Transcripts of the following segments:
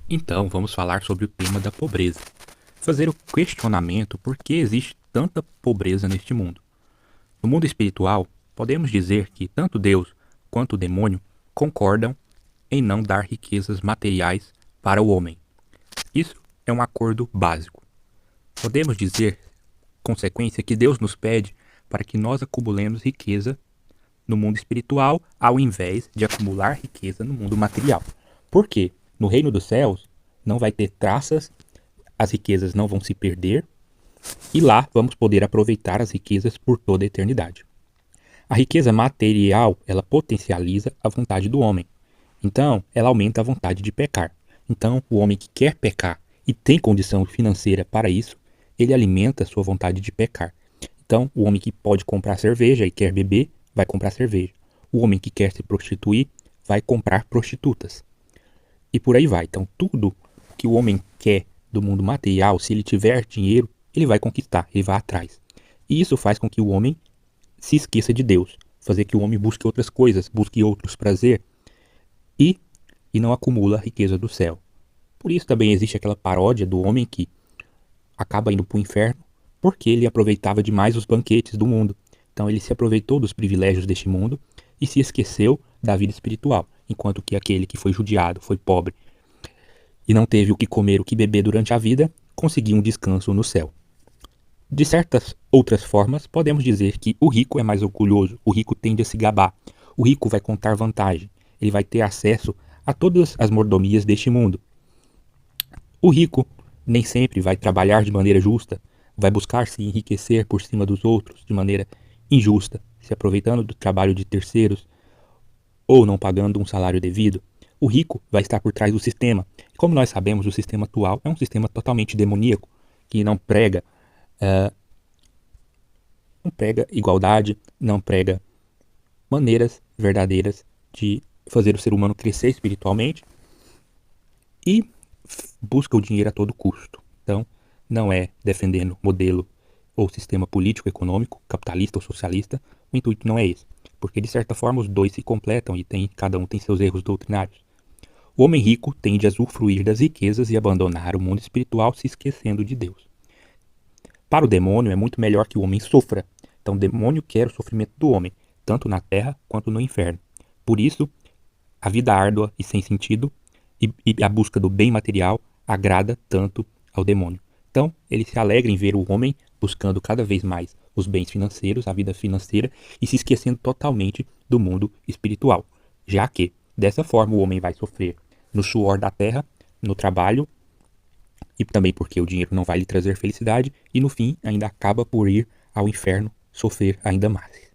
Então, vamos falar sobre o tema da pobreza. Fazer o questionamento por que existe tanta pobreza neste mundo. No mundo espiritual, podemos dizer que tanto Deus quanto o demônio concordam em não dar riquezas materiais para o homem. Isso é um acordo básico. Podemos dizer, consequência, que Deus nos pede para que nós acumulemos riqueza no mundo espiritual ao invés de acumular riqueza no mundo material. Por quê? No reino dos céus não vai ter traças, as riquezas não vão se perder e lá vamos poder aproveitar as riquezas por toda a eternidade. A riqueza material, ela potencializa a vontade do homem. Então, ela aumenta a vontade de pecar. Então, o homem que quer pecar e tem condição financeira para isso, ele alimenta a sua vontade de pecar. Então, o homem que pode comprar cerveja e quer beber, vai comprar cerveja. O homem que quer se prostituir, vai comprar prostitutas. E por aí vai. Então, tudo que o homem quer do mundo material, se ele tiver dinheiro, ele vai conquistar, ele vai atrás. E isso faz com que o homem se esqueça de Deus, fazer que o homem busque outras coisas, busque outros prazer e, e não acumula a riqueza do céu. Por isso também existe aquela paródia do homem que acaba indo para o inferno porque ele aproveitava demais os banquetes do mundo. Então ele se aproveitou dos privilégios deste mundo e se esqueceu da vida espiritual, enquanto que aquele que foi judiado, foi pobre e não teve o que comer, o que beber durante a vida, conseguiu um descanso no céu. De certas outras formas, podemos dizer que o rico é mais orgulhoso, o rico tende a se gabar, o rico vai contar vantagem, ele vai ter acesso a todas as mordomias deste mundo. O rico nem sempre vai trabalhar de maneira justa, vai buscar se enriquecer por cima dos outros de maneira injusta, se aproveitando do trabalho de terceiros ou não pagando um salário devido. O rico vai estar por trás do sistema. E como nós sabemos, o sistema atual é um sistema totalmente demoníaco, que não prega igualdade, não prega maneiras verdadeiras de fazer o ser humano crescer espiritualmente e busca o dinheiro a todo custo. Então, não é defendendo modelo ou sistema político, econômico, capitalista ou socialista, o intuito não é esse, porque de certa forma os dois se completam e cada um tem seus erros doutrinários. O homem rico tende a usufruir das riquezas e abandonar o mundo espiritual se esquecendo de Deus. Para o demônio é muito melhor que o homem sofra. Então o demônio quer o sofrimento do homem, tanto na terra quanto no inferno. Por isso, a vida árdua e sem sentido e a busca do bem material agrada tanto ao demônio. Então, ele se alegra em ver o homem buscando cada vez mais os bens financeiros, a vida financeira, e se esquecendo totalmente do mundo espiritual. Já que, dessa forma, o homem vai sofrer no suor da terra, no trabalho, e também porque o dinheiro não vai lhe trazer felicidade, e no fim ainda acaba por ir ao inferno sofrer ainda mais.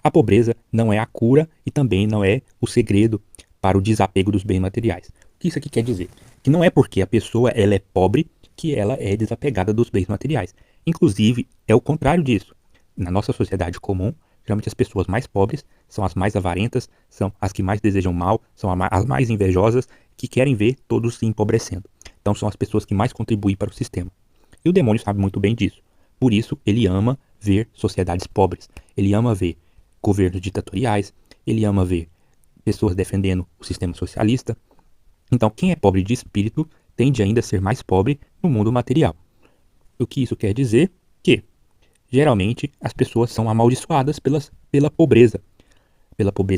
A pobreza não é a cura e também não é o segredo para o desapego dos bens materiais. O que isso aqui quer dizer? Que não é porque a pessoa ela é pobre que ela é desapegada dos bens materiais. Inclusive, é o contrário disso. Na nossa sociedade comum, geralmente as pessoas mais pobres são as mais avarentas, são as que mais desejam mal, são as mais invejosas, que querem ver todos se empobrecendo. Então são as pessoas que mais contribuem para o sistema. E o demônio sabe muito bem disso. Por isso, ele ama ver sociedades pobres. Ele ama ver governos ditatoriais. Ele ama ver pessoas defendendo o sistema socialista. Então, quem é pobre de espírito tende ainda a ser mais pobre no mundo material. O que isso quer dizer? Que, geralmente, as pessoas são amaldiçoadas pela pobreza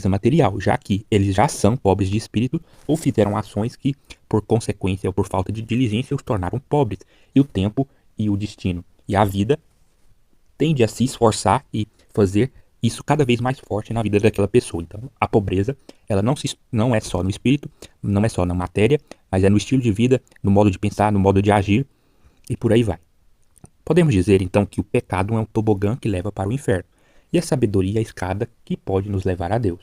material, já que eles já são pobres de espírito ou fizeram ações que, por consequência ou por falta de diligência, os tornaram pobres. E o tempo e o destino e a vida tende a se esforçar e fazer isso cada vez mais forte na vida daquela pessoa. Então, a pobreza, ela não é só no espírito, não é só na matéria, mas é no estilo de vida, no modo de pensar, no modo de agir e por aí vai. Podemos dizer, então, que o pecado é um tobogã que leva para o inferno e a sabedoria é a escada que pode nos levar a Deus.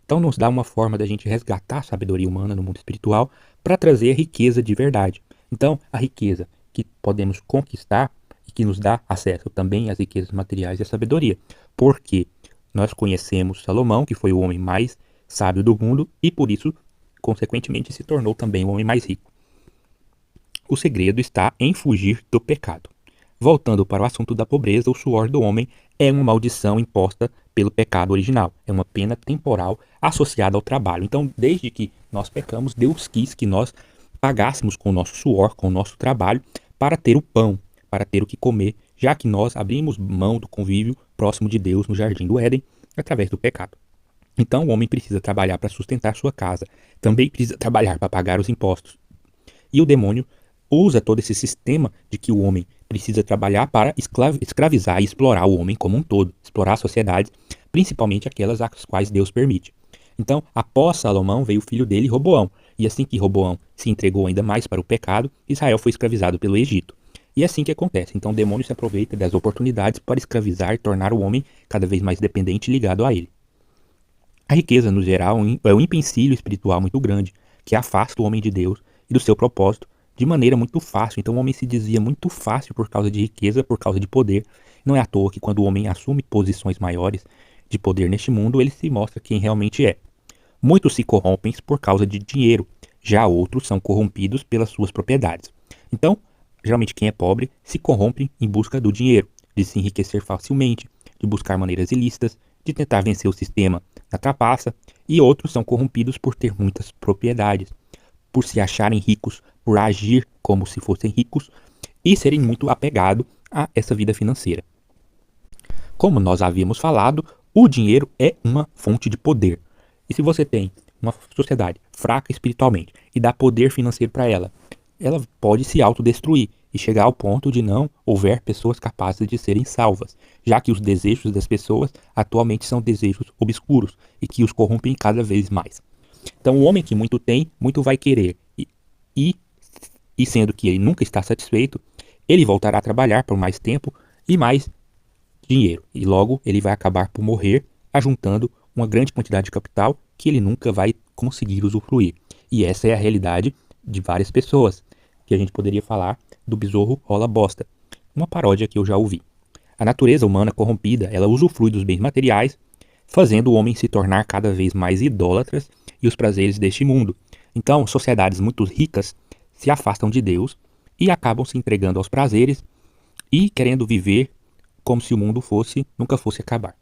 Então, nos dá uma forma da gente resgatar a sabedoria humana no mundo espiritual para trazer a riqueza de verdade. Então, a riqueza que podemos conquistar e que nos dá acesso também às riquezas materiais e à sabedoria. Porque nós conhecemos Salomão, que foi o homem mais sábio do mundo e por isso, consequentemente, se tornou também o homem mais rico. O segredo está em fugir do pecado. Voltando para o assunto da pobreza, o suor do homem é uma maldição imposta pelo pecado original. É uma pena temporal associada ao trabalho. Então, desde que nós pecamos, Deus quis que nós pagássemos com o nosso suor, com o nosso trabalho, para ter o pão, para ter o que comer, já que nós abrimos mão do convívio próximo de Deus no jardim do Éden através do pecado. Então o homem precisa trabalhar para sustentar sua casa, também precisa trabalhar para pagar os impostos. E o demônio usa todo esse sistema de que o homem precisa trabalhar para escravizar e explorar o homem como um todo, explorar as sociedades, principalmente aquelas às quais Deus permite. Então, após Salomão, veio o filho dele, Roboão, e assim que Roboão se entregou ainda mais para o pecado, Israel foi escravizado pelo Egito. E é assim que acontece. Então o demônio se aproveita das oportunidades para escravizar e tornar o homem cada vez mais dependente e ligado a ele. A riqueza, no geral, é um empecilho espiritual muito grande, que afasta o homem de Deus e do seu propósito de maneira muito fácil. Então o homem se desvia muito fácil por causa de riqueza, por causa de poder. Não é à toa que quando o homem assume posições maiores de poder neste mundo, ele se mostra quem realmente é. Muitos se corrompem por causa de dinheiro, já outros são corrompidos pelas suas propriedades. Então, geralmente quem é pobre se corrompe em busca do dinheiro, de se enriquecer facilmente, de buscar maneiras ilícitas, de tentar vencer o sistema na trapaça, e outros são corrompidos por ter muitas propriedades, por se acharem ricos, por agir como se fossem ricos e serem muito apegados a essa vida financeira. Como nós havíamos falado, o dinheiro é uma fonte de poder. E se você tem uma sociedade fraca espiritualmente e dá poder financeiro para ela, ela pode se autodestruir e chegar ao ponto de não houver pessoas capazes de serem salvas, já que os desejos das pessoas atualmente são desejos obscuros e que os corrompem cada vez mais. Então o homem que muito tem, muito vai querer. E sendo que ele nunca está satisfeito, ele voltará a trabalhar por mais tempo e mais dinheiro. E logo ele vai acabar por morrer, ajuntando uma grande quantidade de capital que ele nunca vai conseguir usufruir. E essa é a realidade de várias pessoas, que a gente poderia falar do besouro rola bosta, uma paródia que eu já ouvi. A natureza humana corrompida, ela usufrui dos bens materiais, fazendo o homem se tornar cada vez mais idólatras e os prazeres deste mundo. Então, sociedades muito ricas se afastam de Deus e acabam se entregando aos prazeres e querendo viver como se o mundo nunca fosse acabar.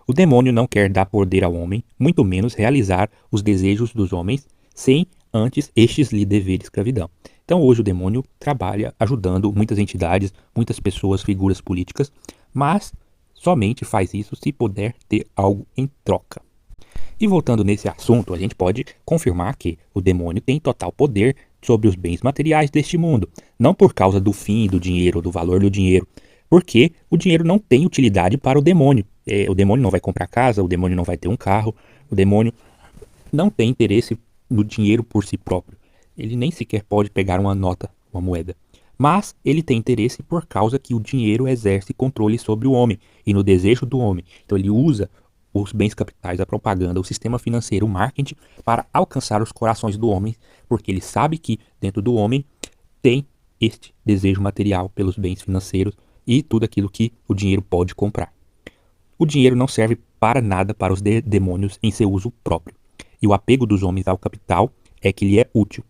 O demônio não quer dar poder ao homem, muito menos realizar os desejos dos homens, sem antes estes lhe dever escravidão. Então hoje o demônio trabalha ajudando muitas entidades, muitas pessoas, figuras políticas, mas somente faz isso se puder ter algo em troca. E voltando nesse assunto, a gente pode confirmar que o demônio tem total poder sobre os bens materiais deste mundo, não por causa do fim do dinheiro, do valor do dinheiro, porque o dinheiro não tem utilidade para o demônio. O demônio não vai comprar casa, o demônio não vai ter um carro, o demônio não tem interesse no dinheiro por si próprio. Ele nem sequer pode pegar uma nota, uma moeda. Mas ele tem interesse por causa que o dinheiro exerce controle sobre o homem e no desejo do homem. Então ele usa os bens capitais, a propaganda, o sistema financeiro, o marketing, para alcançar os corações do homem, porque ele sabe que dentro do homem tem este desejo material pelos bens financeiros e tudo aquilo que o dinheiro pode comprar. O dinheiro não serve para nada para os demônios em seu uso próprio. E o apego dos homens ao capital é que lhe é útil.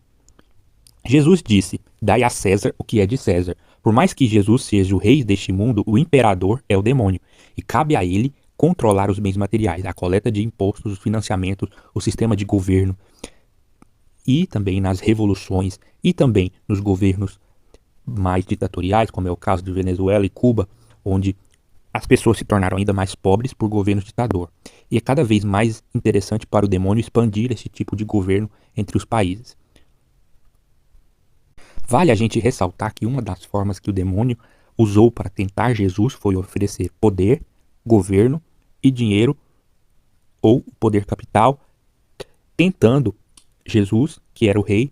Jesus disse: dai a César o que é de César. Por mais que Jesus seja o rei deste mundo, o imperador é o demônio. E cabe a ele controlar os bens materiais, a coleta de impostos, os financiamentos, o sistema de governo. E também nas revoluções, e também nos governos mais ditatoriais, como é o caso de Venezuela e Cuba, onde as pessoas se tornaram ainda mais pobres por governos ditador. E é cada vez mais interessante para o demônio expandir esse tipo de governo entre os países. Vale a gente ressaltar que uma das formas que o demônio usou para tentar Jesus foi oferecer poder, governo e dinheiro, ou poder capital, tentando Jesus, que era o rei,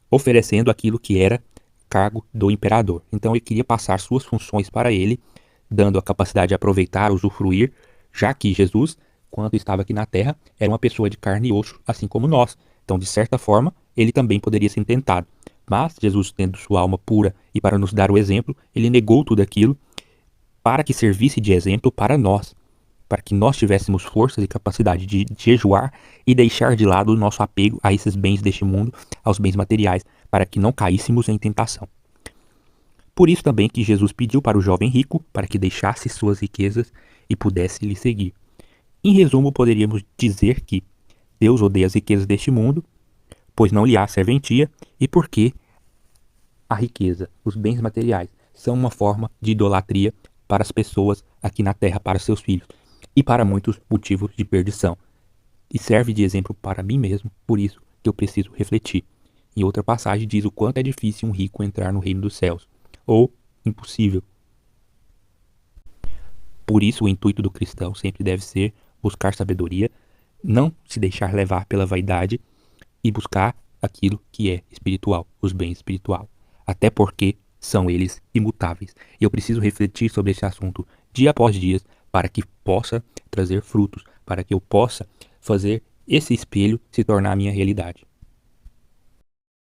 oferecendo aquilo que era cargo do imperador. Então ele queria passar suas funções para ele, dando a capacidade de aproveitar, usufruir, já que Jesus, quando estava aqui na terra, era uma pessoa de carne e osso, assim como nós. Então, de certa forma, ele também poderia ser tentado. Mas Jesus, tendo sua alma pura e para nos dar o exemplo, ele negou tudo aquilo para que servisse de exemplo para nós, para que nós tivéssemos forças e capacidade de jejuar e deixar de lado o nosso apego a esses bens deste mundo, aos bens materiais, para que não caíssemos em tentação. Por isso também que Jesus pediu para o jovem rico para que deixasse suas riquezas e pudesse lhe seguir. Em resumo, poderíamos dizer que Deus odeia as riquezas deste mundo, pois não lhe há serventia, e porque a riqueza, os bens materiais, são uma forma de idolatria para as pessoas aqui na terra, para seus filhos, e para muitos motivos de perdição. E serve de exemplo para mim mesmo, por isso que eu preciso refletir. Em outra passagem diz o quanto é difícil um rico entrar no reino dos céus, ou impossível. Por isso o intuito do cristão sempre deve ser buscar sabedoria, não se deixar levar pela vaidade e buscar aquilo que é espiritual, os bens espirituais. Até porque são eles imutáveis. E eu preciso refletir sobre esse assunto dia após dia para que possa trazer frutos, para que eu possa fazer esse espelho se tornar a minha realidade.